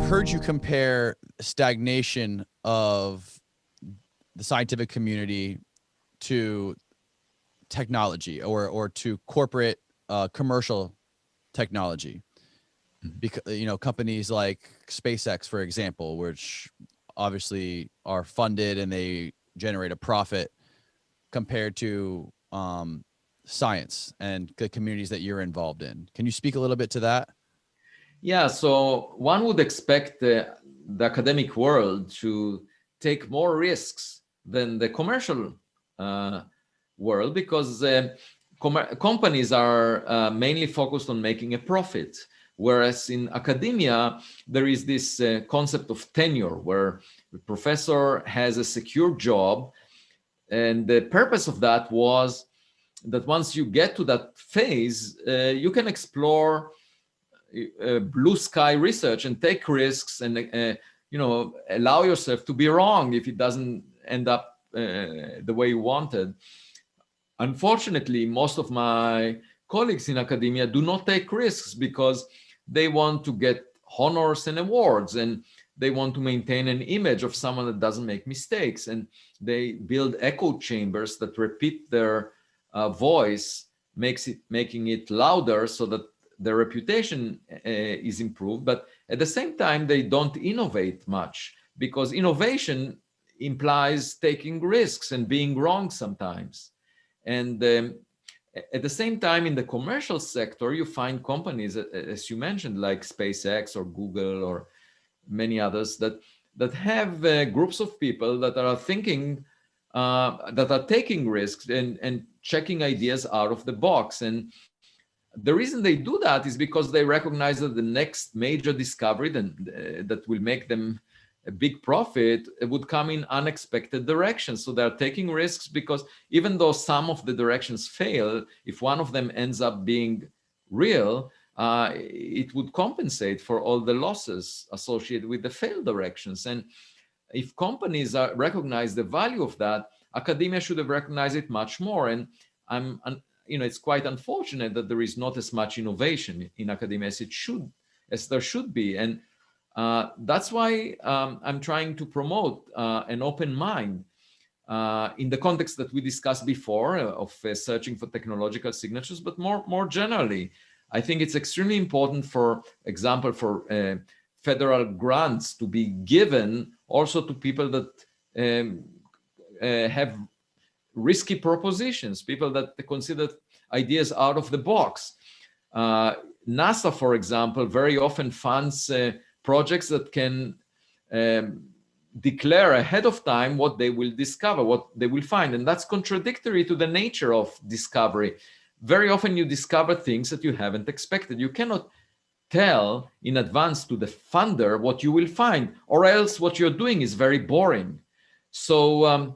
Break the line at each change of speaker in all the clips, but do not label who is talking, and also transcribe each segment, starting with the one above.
I've heard you compare stagnation of the scientific community to technology or to corporate commercial technology. Because, you know, companies like SpaceX, for example, which obviously are funded and they generate a profit compared to science and the communities that you're involved in. Can you speak a little bit to that?
Yeah, so one would expect the academic world to take more risks than the commercial world, because companies are mainly focused on making a profit. Whereas in academia, there is this concept of tenure, where the professor has a secure job. And the purpose of that was that once you get to that phase, you can explore blue sky research and take risks and allow yourself to be wrong if it doesn't end up the way you wanted. Unfortunately, most of my colleagues in academia do not take risks because they want to get honors and awards, and they want to maintain an image of someone that doesn't make mistakes, and they build echo chambers that repeat their voice, making it louder so that their reputation is improved. But at the same time, they don't innovate much, because innovation implies taking risks and being wrong sometimes. And at the same time, in the commercial sector, you find companies, as you mentioned, like SpaceX or Google or many others, that have groups of people that are thinking, that are taking risks and checking ideas out of the box. And the reason they do that is because they recognize that the next major discovery that will make them a big profit would come in unexpected directions. So they're taking risks because even though some of the directions fail, if one of them ends up being real, it would compensate for all the losses associated with the failed directions. And if companies recognize the value of that, academia should have recognized it much more. And it's quite unfortunate that there is not as much innovation in academia as there should be. And that's why I'm trying to promote an open mind in the context that we discussed before of searching for technological signatures, but more generally, I think it's extremely important, for example, for federal grants to be given also to people that have risky propositions, people that consider ideas out of the box. NASA, for example, very often funds projects that can declare ahead of time what they will discover, what they will find. And that's contradictory to the nature of discovery. Very often you discover things that you haven't expected. You cannot tell in advance to the funder what you will find, or else what you're doing is very boring. So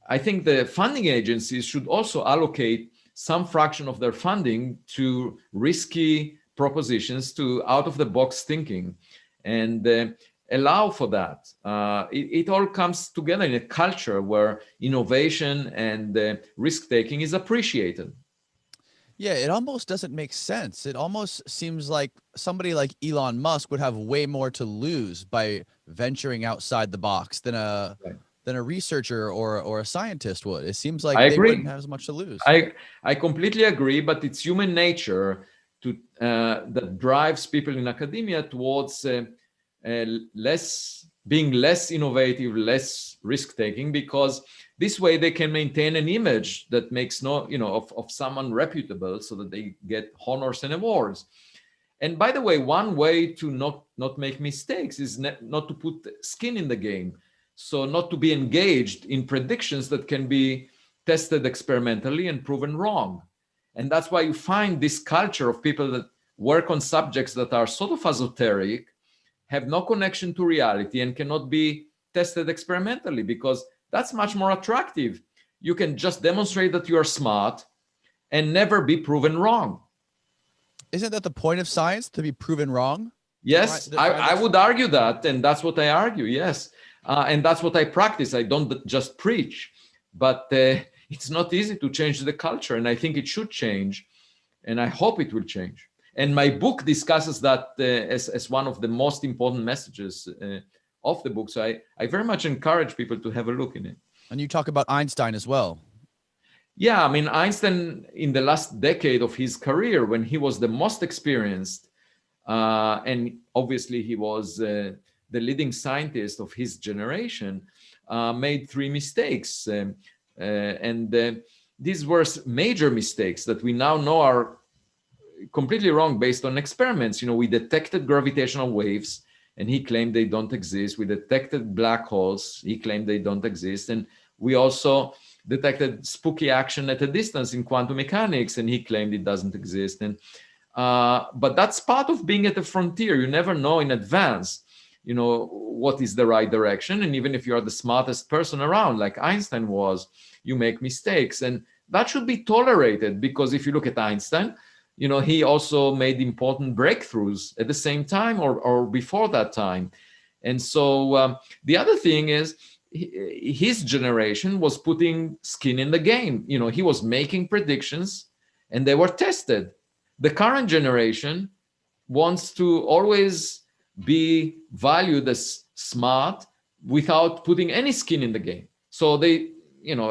I think the funding agencies should also allocate some fraction of their funding to risky propositions, to out-of-the-box thinking, and allow for that. It all comes together in a culture where innovation and risk-taking is appreciated.
Yeah, it almost doesn't make sense. It almost seems like somebody like Elon Musk would have way more to lose by venturing outside the box than a researcher or a scientist would. It seems like they wouldn't have as much to lose.
I completely agree, but it's human nature that drives people in academia towards being less innovative, less risk-taking, because this way they can maintain an image that makes of someone reputable, so that they get honors and awards. And by the way, one way to not make mistakes is not to put skin in the game. So not to be engaged in predictions that can be tested experimentally and proven wrong. And that's why you find this culture of people that work on subjects that are sort of esoteric, have no connection to reality, and cannot be tested experimentally, because that's much more attractive. You can just demonstrate that you are smart and never be proven wrong.
Isn't that the point of science, to be proven wrong?
Yes, I would argue that, and that's what I argue, yes. And that's what I practice. I don't just preach, but it's not easy to change the culture, and I think it should change, and I hope it will change. And my book discusses that as one of the most important messages of the book. So I very much encourage people to have a look in it.
And you talk about Einstein as well.
Yeah, I mean, Einstein, in the last decade of his career, when he was the most experienced, and obviously he was the leading scientist of his generation, made three mistakes. These were major mistakes that we now know are completely wrong based on experiments. We detected gravitational waves, and he claimed they don't exist. We detected black holes. He claimed they don't exist. And we also detected spooky action at a distance in quantum mechanics, and he claimed it doesn't exist. And but that's part of being at the frontier. You never know in advance, what is the right direction. And even if you are the smartest person around, like Einstein was, you make mistakes. And that should be tolerated, because if you look at Einstein, he also made important breakthroughs at the same time or before that time. And so the other thing is, his generation was putting skin in the game. He was making predictions and they were tested. The current generation wants to always be valued as smart without putting any skin in the game. So a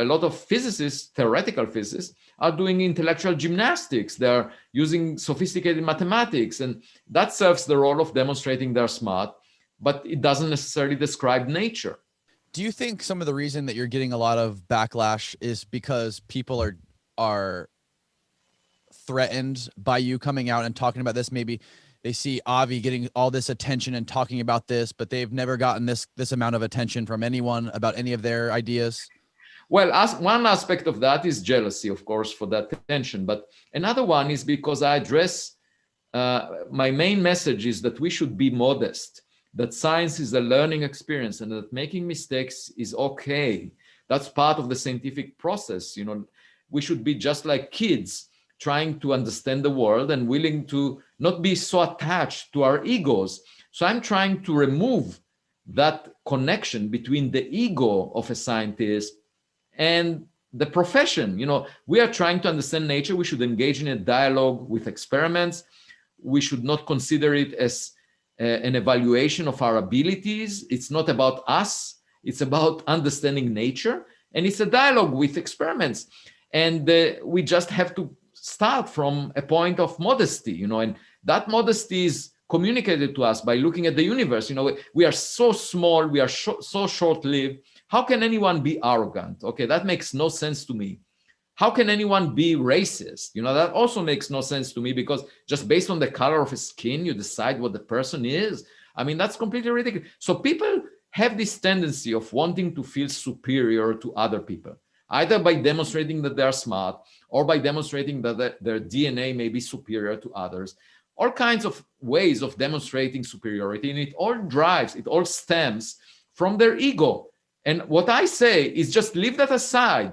lot of physicists, theoretical physicists, are doing intellectual gymnastics. They're using sophisticated mathematics, and that serves the role of demonstrating they're smart, but it doesn't necessarily describe nature.
Do you think some of the reason that you're getting a lot of backlash is because people are threatened by you coming out and talking about this? Maybe they see Avi getting all this attention and talking about this, but they've never gotten this amount of attention from anyone about any of their ideas.
Well, one aspect of that is jealousy, of course, for that attention. But another one is because I address, my main message is that we should be modest, that science is a learning experience, and that making mistakes is okay. That's part of the scientific process. We should be just like kids, trying to understand the world and willing to not be so attached to our egos. So I'm trying to remove that connection between the ego of a scientist and the profession. We are trying to understand nature. We should engage in a dialogue with experiments. We should not consider it as an evaluation of our abilities. It's not about us. It's about understanding nature. And it's a dialogue with experiments. And we just have to start from a point of modesty, and that modesty is communicated to us by looking at the universe. We are so small, we are so short-lived. How can anyone be arrogant? Okay, that makes no sense to me. How can anyone be racist? That also makes no sense to me, because just based on the color of his skin, you decide what the person is. I mean, that's completely ridiculous. So people have this tendency of wanting to feel superior to other people, either by demonstrating that they're smart or by demonstrating that their DNA may be superior to others. All kinds of ways of demonstrating superiority, and it all stems from their ego. And what I say is, just leave that aside.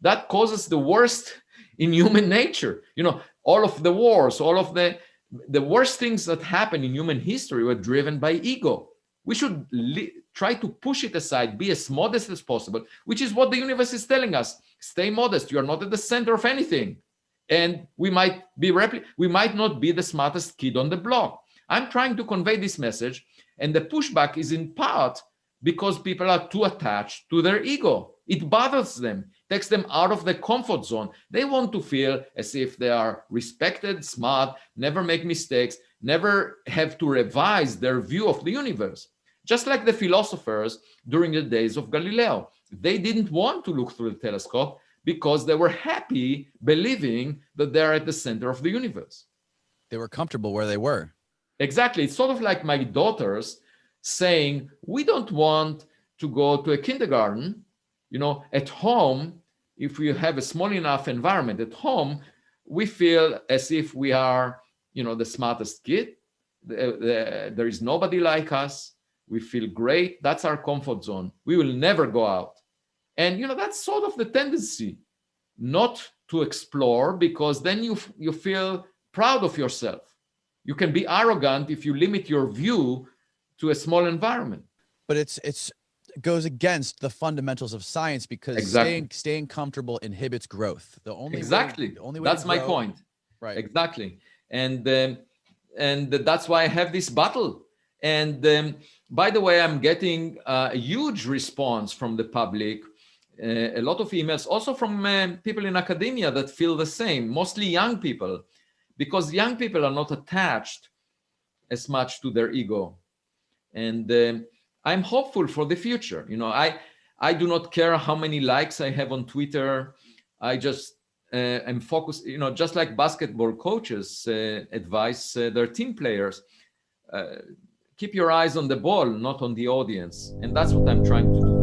That causes the worst in human nature. All of the wars, all of the worst things that happen in human history were driven by ego. We should try to push it aside, be as modest as possible, which is what the universe is telling us. Stay modest. You are not at the center of anything. And we might not be the smartest kid on the block. I'm trying to convey this message, and the pushback is in part because people are too attached to their ego. It bothers them, takes them out of the comfort zone. They want to feel as if they are respected, smart, never make mistakes, never have to revise their view of the universe. Just like the philosophers during the days of Galileo. They didn't want to look through the telescope because they were happy believing that they're at the center of the universe.
They were comfortable where they were.
Exactly. It's sort of like my daughters saying, we don't want to go to a kindergarten. At home, if we have a small enough environment at home, we feel as if we are, the smartest kid. There is nobody like us. We feel great. That's our comfort zone. We will never go out. And, that's sort of the tendency, not to explore, because then you feel proud of yourself. You can be arrogant if you limit your view to a small environment.
But it goes against the fundamentals of science, because
exactly.
staying comfortable inhibits growth.
The only way
that's
my point.
Right.
Exactly. And and that's why I have this battle. And by the way, I'm getting a huge response from the public, a lot of emails, also from people in academia that feel the same, mostly young people, because young people are not attached as much to their ego. And I'm hopeful for the future. I do not care how many likes I have on Twitter. I just am focused, just like basketball coaches advise their team players, keep your eyes on the ball, not on the audience. And that's what I'm trying to do.